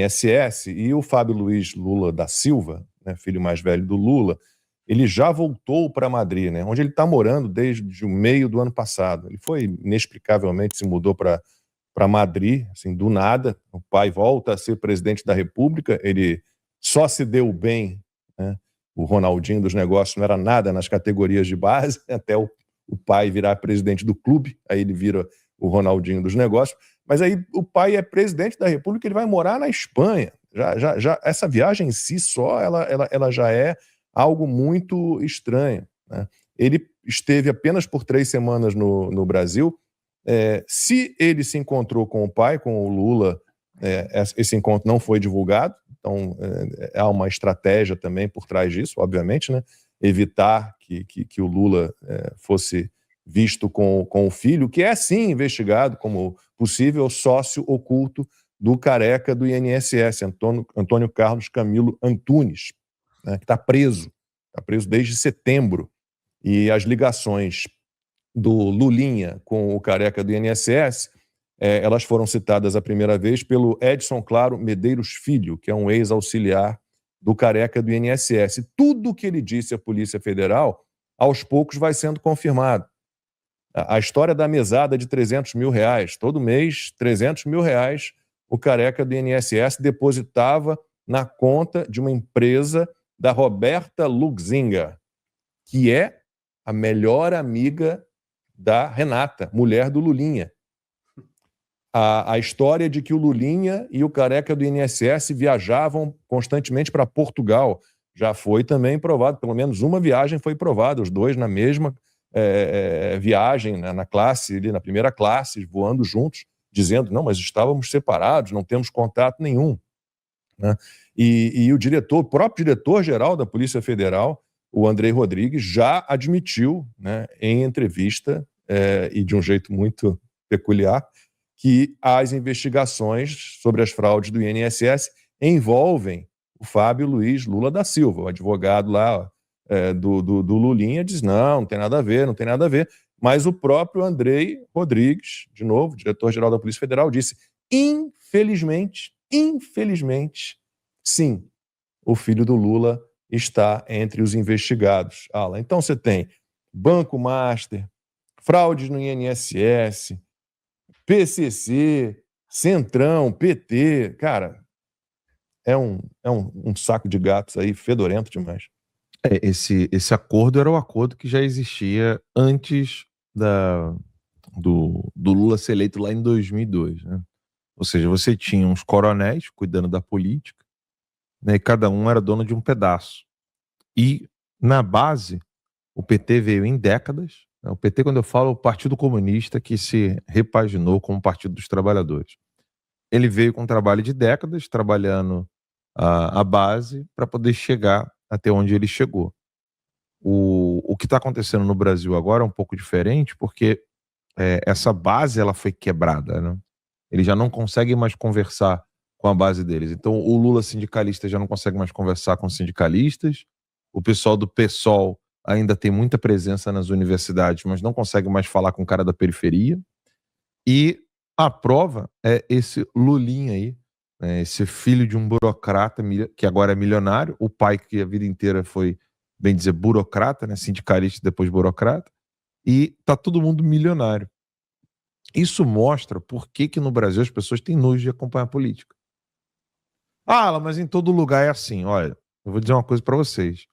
INSS, e o Fábio Luiz Lula da Silva, né, filho mais velho do Lula, ele já voltou para Madrid, né, onde ele está morando desde o meio do ano passado. Ele foi, inexplicavelmente, se mudou para Madrid, assim, do nada. O pai volta a ser presidente da República, ele só se deu bem, né? O Ronaldinho dos negócios não era nada nas categorias de base, até o pai virar presidente do clube, aí ele vira o Ronaldinho dos negócios. Mas aí o pai é presidente da República, ele vai morar na Espanha. Já essa viagem em si só, ela já é algo muito estranho, né? Ele esteve apenas por 3 semanas no Brasil. Se ele se encontrou com o pai, com o Lula, esse encontro não foi divulgado, então há uma estratégia também por trás disso, obviamente, né? Evitar que o Lula fosse visto com o filho, que é sim investigado como possível sócio oculto do careca do INSS, Antônio Carlos Camilo Antunes, né, que está preso desde setembro. E as ligações do Lulinha com o careca do INSS, elas foram citadas a primeira vez pelo Edson Claro Medeiros Filho, que é um ex-auxiliar do careca do INSS. Tudo o que ele disse à Polícia Federal, aos poucos vai sendo confirmado. A história da mesada de R$300 mil, todo mês, R$300 mil, o careca do INSS depositava na conta de uma empresa da Roberta Luxinga, que é a melhor amiga da Renata, mulher do Lulinha. A história de que o Lulinha e o careca do INSS viajavam constantemente para Portugal já foi também provado, pelo menos uma viagem foi provada, os dois na mesma viagem, né, na classe, ali, na primeira classe, voando juntos, dizendo, não, mas estávamos separados, não temos contato nenhum, né? E o próprio diretor-geral da Polícia Federal, o Andrei Rodrigues, já admitiu, né, em entrevista, e de um jeito muito peculiar, que as investigações sobre as fraudes do INSS envolvem o Fábio Luiz Lula da Silva, o advogado lá do Lulinha, diz não tem nada a ver, não tem nada a ver. Mas o próprio Andrei Rodrigues, de novo, diretor-geral da Polícia Federal, disse, infelizmente, sim, o filho do Lula está entre os investigados. Então você tem Banco Master, fraudes no INSS, PCC, Centrão, PT, cara, é um saco de gatos aí, fedorento demais. Esse acordo era o acordo que já existia antes do Lula ser eleito lá em 2002, né? Ou seja, você tinha uns coronéis cuidando da política, né, e cada um era dono de um pedaço. E, na base, o PT veio em décadas. Né? O PT, quando eu falo, é o Partido Comunista que se repaginou como Partido dos Trabalhadores. Ele veio com um trabalho de décadas, trabalhando a base para poder chegar até onde ele chegou. O que está acontecendo no Brasil agora é um pouco diferente, porque essa base ela foi quebrada, né? Eles já não conseguem mais conversar com a base deles. Então, o Lula sindicalista já não consegue mais conversar com os sindicalistas, o pessoal do PSOL ainda tem muita presença nas universidades, mas não consegue mais falar com o cara da periferia. E a prova é esse Lulinha aí, né, esse filho de um burocrata que agora é milionário, o pai que a vida inteira foi, bem dizer, burocrata, né, sindicalista e depois burocrata, e tá todo mundo milionário. Isso mostra por que no Brasil as pessoas têm nojo de acompanhar a política. Mas em todo lugar é assim. Olha, eu vou dizer uma coisa para vocês.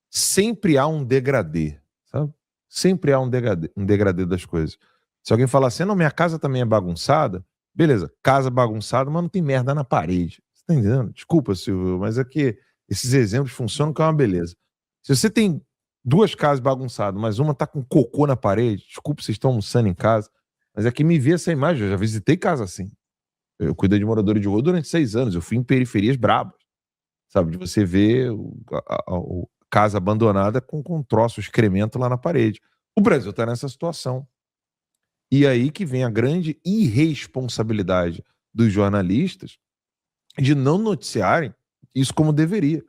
Sempre há um degradê, sabe? Sempre há um degradê das coisas. Se alguém falar assim, não, minha casa também é bagunçada, beleza, casa bagunçada, mas não tem merda na parede. Você tá entendendo? Desculpa, Silvio, mas é que esses exemplos funcionam, que é uma beleza. Se você tem 2 casas bagunçadas, mas uma tá com cocô na parede, desculpa, vocês estão almoçando em casa, mas é que me vê essa imagem, eu já visitei casa assim. Eu cuidei de moradores de rua durante 6 anos, eu fui em periferias brabas, sabe? De você ver casa abandonada com troço, excremento lá na parede. O Brasil está nessa situação. E aí que vem a grande irresponsabilidade dos jornalistas de não noticiarem isso como deveria.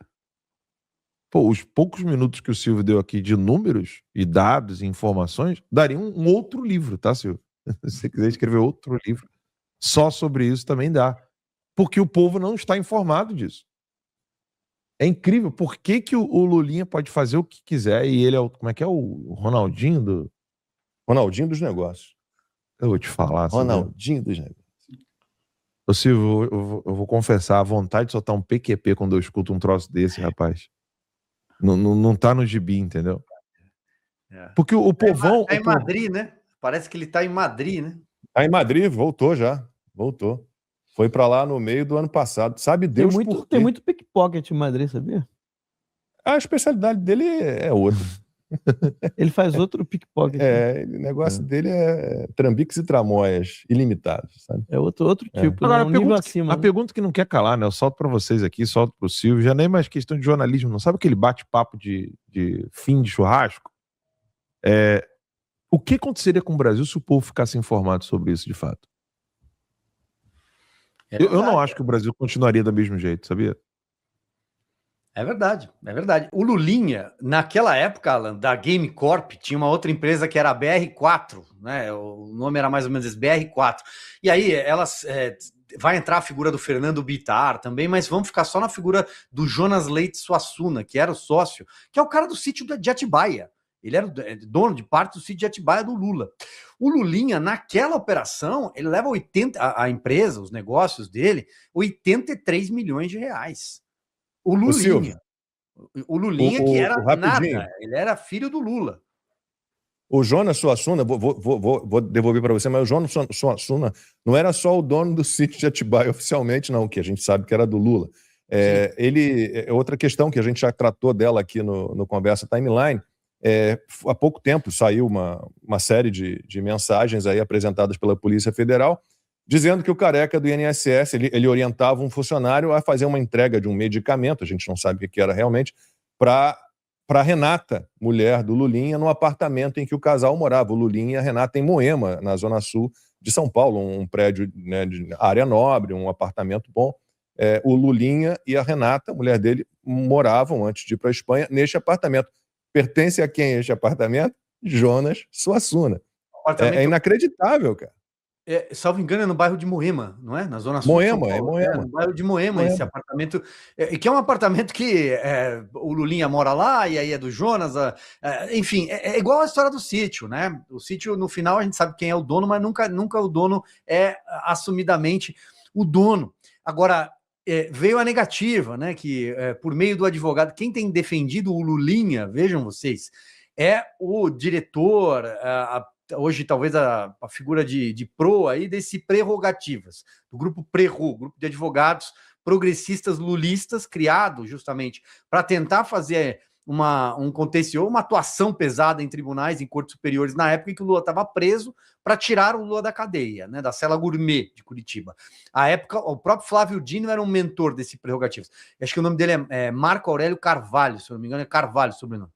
Os poucos minutos que o Silvio deu aqui de números e dados e informações dariam um outro livro, tá, Silvio? Se você quiser escrever outro livro só sobre isso, também dá. porque o povo não está informado disso. É incrível. Por que o Lulinha pode fazer o que quiser e ele é o... Como é que é o Ronaldinho do... Ronaldinho dos negócios. Eu vou te falar. Ronaldinho dos negócios. Ô Silvio, eu vou confessar, a vontade de soltar um PQP quando eu escuto um troço desse, rapaz. Não tá no gibi, entendeu? Porque o povão... Tá em Madrid, né? Parece que ele tá em Madrid, né? Tá em Madrid, voltou já. Voltou. Foi pra lá no meio do ano passado. Sabe Deus por quê? Tem muito pickpocket em Madrid, sabia? A especialidade dele é outra. Ele faz outro pickpocket. O negócio dele é trambiques e tramóias ilimitados, sabe? É outro tipo. Agora, nível acima. a pergunta que não quer calar, né? Eu solto pra vocês aqui, solto pro Silvio, já nem mais questão de jornalismo, não. Sabe aquele bate-papo de fim de churrasco? O que aconteceria com o Brasil se o povo ficasse informado sobre isso de fato? Eu não acho que o Brasil continuaria do mesmo jeito, sabia? É verdade, é verdade. O Lulinha, naquela época, Alan, da Game Corp, tinha uma outra empresa que era a BR4, né? O nome era mais ou menos esse, BR4. E aí, elas... vai entrar a figura do Fernando Bittar também, mas vamos ficar só na figura do Jonas Leite Suassuna, que era o sócio, que é o cara do sítio de Atibaia. Ele era dono de parte do sítio de Atibaia do Lula. O Lulinha, naquela operação, ele leva a empresa, os negócios dele, 83 milhões de reais. O Lulinha. O Lulinha, que era nada. Ele era filho do Lula. O Jonas Suassuna, vou devolver para você, mas o Jonas Suassuna não era só o dono do sítio de Atibaia oficialmente, não, que a gente sabe que era do Lula. Outra questão que a gente já tratou dela aqui no Conversa Timeline, há pouco tempo saiu uma série de mensagens aí apresentadas pela Polícia Federal, dizendo que o careca do INSS, ele orientava um funcionário a fazer uma entrega de um medicamento, a gente não sabe o que era realmente, para Renata, mulher do Lulinha, no apartamento em que o casal morava. O Lulinha e a Renata em Moema, na zona sul de São Paulo, um prédio, né, de área nobre, um apartamento bom. O Lulinha e a Renata, mulher dele, moravam, antes de ir para a Espanha, neste apartamento. Pertence a quem este apartamento? Jonas Suassuna. É inacreditável, cara. Salvo engano, é no bairro de Moema, não é? Na zona sul. Moema, é Moema. No bairro de Moema, esse apartamento. Que é um apartamento que o Lulinha mora lá, e aí é do Jonas. Enfim, é igual a história do sítio, né? O sítio, no final, a gente sabe quem é o dono, mas nunca o dono é assumidamente o dono. Agora, veio a negativa, né? Que por meio do advogado, quem tem defendido o Lulinha, vejam vocês, é o diretor, hoje talvez a figura de pro aí desse Prerrogativas, do grupo Prerro, grupo de advogados progressistas lulistas, criado justamente para tentar fazer um contencioso, uma atuação pesada em tribunais, em cortes superiores, na época em que o Lula estava preso, para tirar o Lula da cadeia, né, da cela gourmet de Curitiba. À época, o próprio Flávio Dino era um mentor desse Prerrogativas. Acho que o nome dele é Marco Aurélio Carvalho, se eu não me engano, é Carvalho o sobrenome.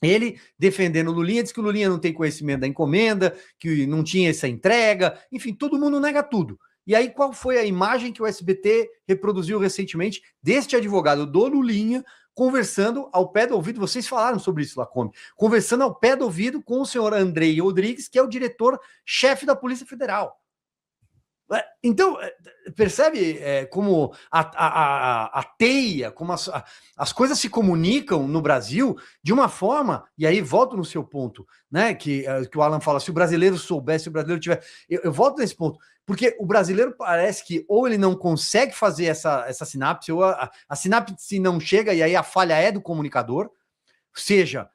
Ele defendendo o Lulinha, diz que o Lulinha não tem conhecimento da encomenda, que não tinha essa entrega, enfim, todo mundo nega tudo. E aí, qual foi a imagem que o SBT reproduziu recentemente deste advogado do Lulinha conversando ao pé do ouvido? Vocês falaram sobre isso, Lacombe. Conversando ao pé do ouvido com o senhor Andrei Rodrigues, que é o diretor-chefe da Polícia Federal. Então, percebe como a teia, como as coisas se comunicam no Brasil de uma forma, e aí volto no seu ponto, né? Que o Alan fala, se o brasileiro soubesse, se o brasileiro tiver... Eu volto nesse ponto, porque o brasileiro parece que ou ele não consegue fazer essa sinapse, ou a sinapse não chega, e aí a falha é do comunicador, seja...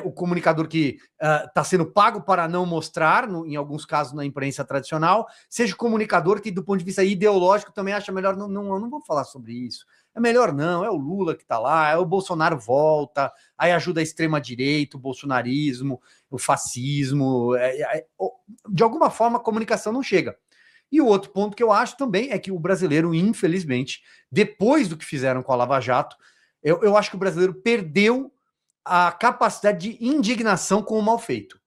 o comunicador que está sendo pago para não mostrar, em alguns casos na imprensa tradicional, seja o comunicador que, do ponto de vista ideológico, também acha melhor, não vou falar sobre isso, é melhor não, é o Lula que está lá, o Bolsonaro volta, aí ajuda a extrema-direita, o bolsonarismo, o fascismo, de alguma forma a comunicação não chega. E o outro ponto que eu acho também é que o brasileiro, infelizmente, depois do que fizeram com a Lava Jato, eu acho que o brasileiro perdeu a capacidade de indignação com o mal feito.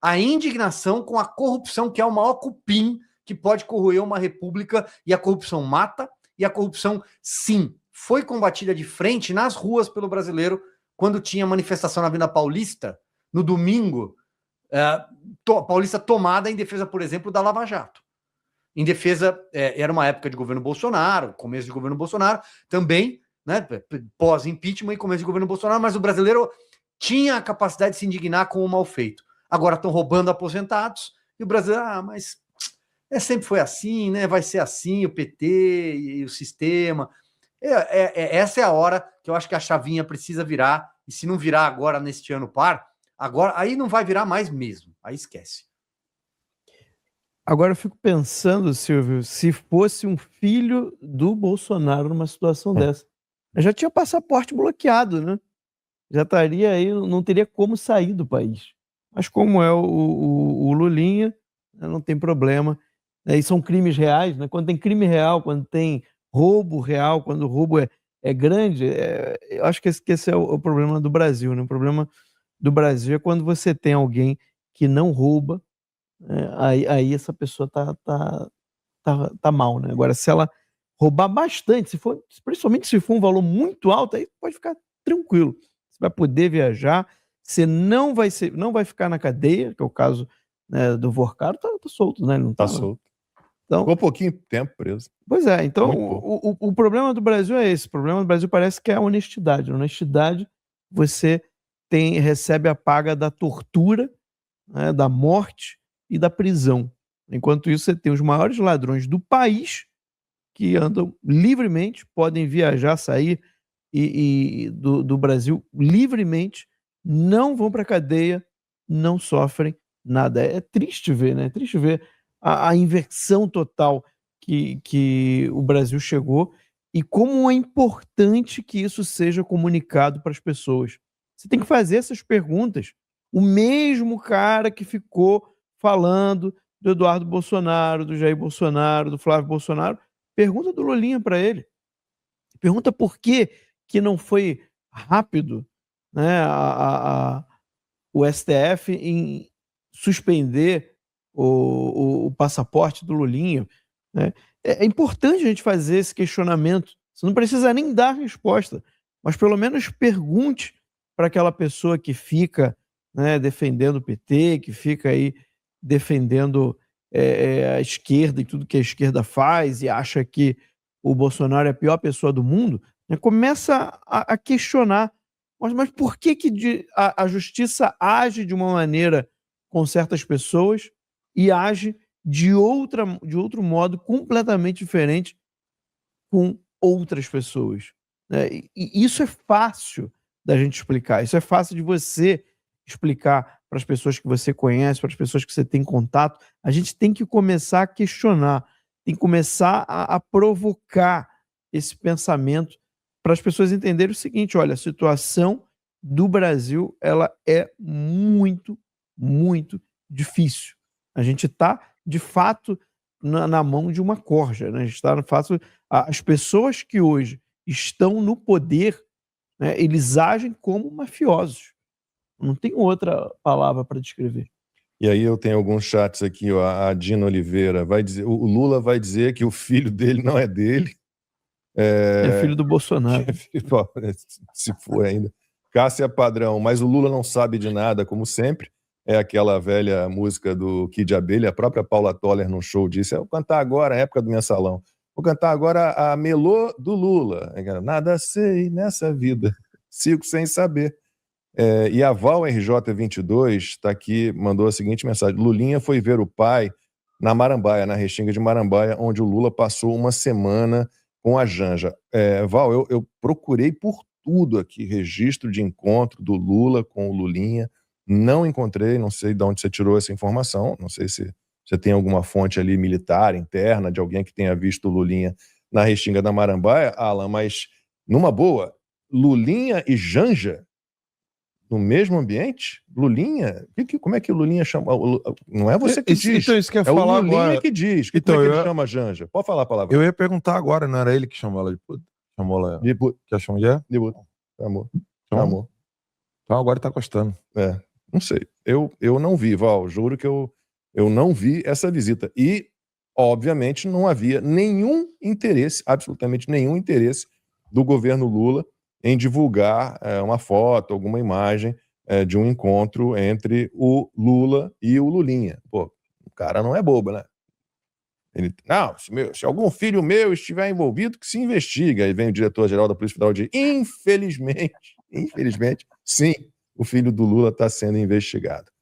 A indignação com a corrupção, que é o maior cupim que pode corroer uma república, e a corrupção mata, e a corrupção, sim, foi combatida de frente nas ruas pelo brasileiro quando tinha manifestação na Avenida Paulista, no domingo, Paulista tomada em defesa, por exemplo, da Lava Jato. em defesa, era uma época de governo Bolsonaro, começo de governo Bolsonaro, também, né, pós-impeachment e começo de governo Bolsonaro, mas o brasileiro tinha a capacidade de se indignar com o mal feito. Agora estão roubando aposentados, e o brasileiro, mas sempre foi assim, né? Vai ser assim, o PT e o sistema. Essa é a hora que eu acho que a chavinha precisa virar, e se não virar agora, neste ano par, agora, aí não vai virar mais mesmo, aí esquece. Agora eu fico pensando, Silvio, se fosse um filho do Bolsonaro numa situação dessa. Já tinha passaporte bloqueado, né? Já estaria aí, não teria como sair do país. Mas como é o Lulinha, não tem problema. E são crimes reais, né? Quando tem crime real, quando tem roubo real, quando o roubo é grande, eu acho que esse é o problema do Brasil, né? O problema do Brasil é quando você tem alguém que não rouba, aí essa pessoa tá mal, né? Agora, se ela roubar bastante, principalmente se for um valor muito alto, aí pode ficar tranquilo. Você vai poder viajar, você não vai ficar na cadeia, que é o caso, né, do Vorcaro, tá solto, né? Ele não Tá solto. Então, Ficou pouquinho tempo preso. pois é, então Muito o problema do Brasil é esse. O problema do Brasil parece que é a honestidade. A honestidade, você recebe a paga da tortura, né, da morte e da prisão. Enquanto isso, você tem os maiores ladrões do país que andam livremente, podem viajar, sair do Brasil livremente, não vão para a cadeia, não sofrem nada. É triste ver, né? É triste ver a inversão total que o Brasil chegou e como é importante que isso seja comunicado para as pessoas. Você tem que fazer essas perguntas. O mesmo cara que ficou falando do Eduardo Bolsonaro, do Jair Bolsonaro, do Flávio Bolsonaro, pergunta do Lulinha para ele. Pergunta por que não foi rápido, né, o STF em suspender o passaporte do Lulinha, né? É importante a gente fazer esse questionamento. Você não precisa nem dar resposta, mas pelo menos pergunte para aquela pessoa que fica, né, defendendo o PT, que fica aí defendendo a esquerda e tudo que a esquerda faz e acha que o Bolsonaro é a pior pessoa do mundo, né, começa a questionar. Mas por que a justiça age de uma maneira com certas pessoas e age de outro modo completamente diferente com outras pessoas, né? E isso é fácil da gente explicar. Isso é fácil de você explicar para as pessoas que você conhece, para as pessoas que você tem contato. A gente tem que começar a questionar, tem que começar a provocar esse pensamento para as pessoas entenderem o seguinte: olha, a situação do Brasil, ela é muito, muito difícil. A gente está, de fato, na mão de uma corja, né? A gente está, de fato, as pessoas que hoje estão no poder, né, eles agem como mafiosos. Não tem outra palavra para descrever. E aí eu tenho alguns chats aqui, ó, a Dina Oliveira vai dizer, o Lula vai dizer que o filho dele não é dele. É filho do Bolsonaro. Se for ainda. Cássia Padrão, mas o Lula não sabe de nada, como sempre. É aquela velha música do Kid Abelha, a própria Paula Toller num show disse, eu vou cantar agora, a época do Mensalão. Vou cantar agora a Melô do Lula. Nada sei nessa vida, sigo sem saber. E a Val RJ22 está aqui, mandou a seguinte mensagem: Lulinha foi ver o pai na Marambaia, na Restinga de Marambaia, onde o Lula passou uma semana com a Janja. Val, eu procurei por tudo aqui, registro de encontro do Lula com o Lulinha, não encontrei, não sei de onde você tirou essa informação, não sei se você tem alguma fonte ali militar, interna, de alguém que tenha visto o Lulinha na Restinga da Marambaia, Alan, mas numa boa, Lulinha e Janja no mesmo ambiente? Lulinha? Como é que o Lulinha chama? Não é você que diz. Então, isso que eu ia é falar o Lulinha agora. que diz. Então, Como é que ele chama a Janja? Pode falar a palavra. Eu ia perguntar agora, não era ele que chamou ela de puta? Chamou ela De puta. Que chamou de De puta. Amor. Amor. Então agora tá gostando. Não sei. Eu não vi, Val. Juro que eu não vi essa visita. E, obviamente, não havia nenhum interesse, absolutamente nenhum interesse do governo Lula em divulgar uma foto, alguma imagem de um encontro entre o Lula e o Lulinha. Pô, o cara não é bobo, né? Não, se algum filho meu estiver envolvido, que se investiga. Aí vem o diretor-geral da Polícia Federal e diz, infelizmente, sim, o filho do Lula está sendo investigado.